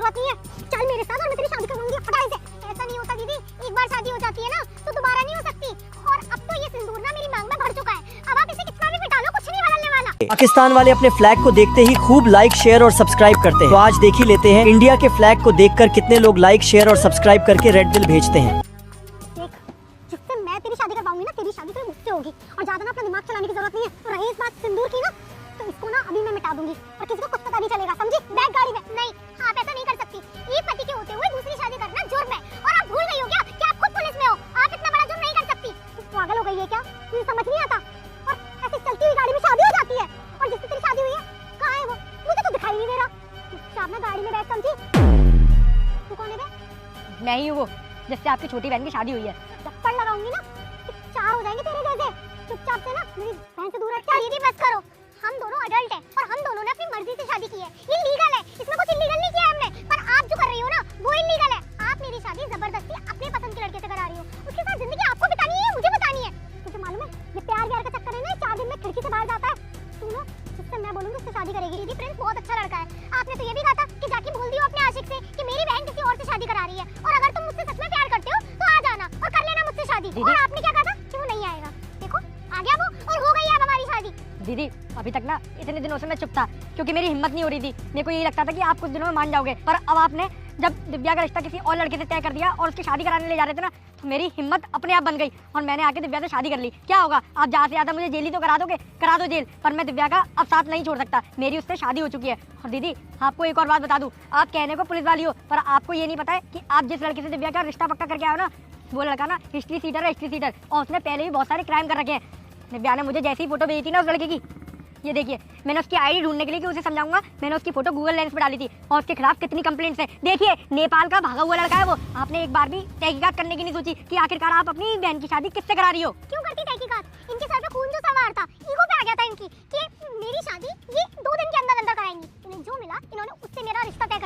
जरूरत नहीं है, चल मेरे साथ और मैं तेरी शादी करवाऊंगी। हटा इसे। ऐसा नहीं होता दीदी, एक बार शादी हो जाती है ना तो दोबारा नहीं हो सकती। और अब तो ये सिंदूर ना मेरी मांग में भर चुका है, अब आप इसे कितना भी मिटा लो कुछ नहीं बदलने वाला। पाकिस्तान वाले अपने फ्लैग को देखते ही खूब लाइक, शेयर और सब्सक्राइब करते हैं। तो आज देख ही लेते हैं इंडिया के फ्लैग को देखकर कितने लोग लाइक, शेयर और सब्सक्राइब करके रेड दिल भेजते हैं। देख, जिससे मैं तेरी शादी करवाऊंगी ना, तेरी शादी तो मुझसे होगी। और ज्यादा ना अपना दिमाग चलाने की जरूरत नहीं है। तो रही इस बात सिंदूर की ना, तो इसको ना अभी मैं मिटा दूंगी और किसी को कुछ पता नहीं चलेगा, समझी? बैग गाड़ी में। नहीं, आप ऐसा नहीं कर सकती। एक पति के होते हुए दूसरी शादी करना जुर्म है। और आप भूल गई हो क्या कि आप खुद पुलिस में हो? आप इतना बड़ा जुर्म नहीं कर सकती। पागल हो गई है क्या? तुझे समझ नहीं आता? और ऐसे चलती हुई गाड़ी में शादी हो जाती है। और जिससे तेरी शादी हुई है, कहाँ है वो? मुझे तो दिखाई नहीं दे रहा। चुपचाप ना गाड़ी में बैठ, समझी? तू कौन है बे? मैं ही हूँ वो जिससे आपकी छोटी बहन की शादी हुई है। थप्पड़ लगाऊंगी ना, चार हो जाएंगे तेरे जैसे। चुपचाप से ना मेरी बहन से दूर हट जा। दीदी बस करो, हम दोनों अडल्ट हैं और हम दोनों ने अपनी मर्जी से शादी की है। ये लीगल है, इसमें कुछ इलीगल नहीं किया है हमने। पर आप जो कर रही हो ना वो इलीगल है। आप मेरी शादी जबरदस्ती अपने पसंद के लड़के से करा रही हो। उसके साथ जिंदगी आपको बितानी है, मुझे बितानी है। तुझे मालूम है ये प्यार व्यार का चक्कर है ना, 4 दिन में खिड़की से बाहर जाता है। तू ना जिससे मैं बोलूंगी उससे शादी करेगी। दीदी प्रिंस बहुत अच्छा लड़का है। आपने तो ये भी कहा था कि जाके बोल दियो अपने आशिक से कि मेरी बहन किसी और से शादी करा रही है। और अगर तुम मुझसे सच में प्यार करते हो तो आ जाना और कर लेना मुझसे शादी। और आपने क्या कहा था कि वो नहीं आएगा? देखो आ गया वो और हो गई अब हमारी शादी। दीदी अभी तक ना इतने दिनों से मैं चुप था क्योंकि मेरी हिम्मत नहीं हो रही थी। मेरे को यही लगता था कि आप कुछ दिनों में मान जाओगे, पर अब आपने जब दिव्या का रिश्ता किसी और लड़के से तय कर दिया और उसकी शादी कराने ले जा रहे थे ना, तो मेरी हिम्मत अपने आप बन गई और मैंने आके दिव्या से शादी कर ली। क्या होगा? आप ज्यादा से ज्यादा मुझे जेल ही तो करा दोगे, करा दो जेल, पर मैं दिव्या का अब साथ नहीं छोड़ सकता। मेरी उससे शादी हो चुकी है। और दीदी आपको एक और बात बता दूं, आप कहने को पुलिस वाली हो पर आपको ये नहीं पता है कि आप जिस लड़के से दिव्या का रिश्ता पक्का करके आओ ना, वो लड़का ना हिस्ट्री सीटर है, हिस्ट्री सीटर, और उसने पहले भी बहुत सारे क्राइम कर रखे हैं। दिव्या ने मुझे जैसी फोटो भेजी थी ना उस लड़के की, ये देखिए, मैंने उसकी आईडी ढूंढने के लिए कि उसे समझाऊंगा, मैंने उसकी फोटो गूगल लेंस पे डाली थी और उसके खिलाफ कितनी कंप्लेंट्स हैं। देखिए नेपाल का भागा हुआ लड़का है वो। आपने एक बार भी तहकीकात करने की नहीं सोची कि आखिरकार आप अपनी बहन की शादी किससे करा रही हो? क्यों करती तहकीकात? इनके सर पे खून जो सवार था, ईगो पे आ गया था इनकी कि मेरी शादी ये 2 दिन के अंदर अंदर कराएंगी। इन्हें जो मिला इन्होंने उससे मेरा रिश्ता तय कर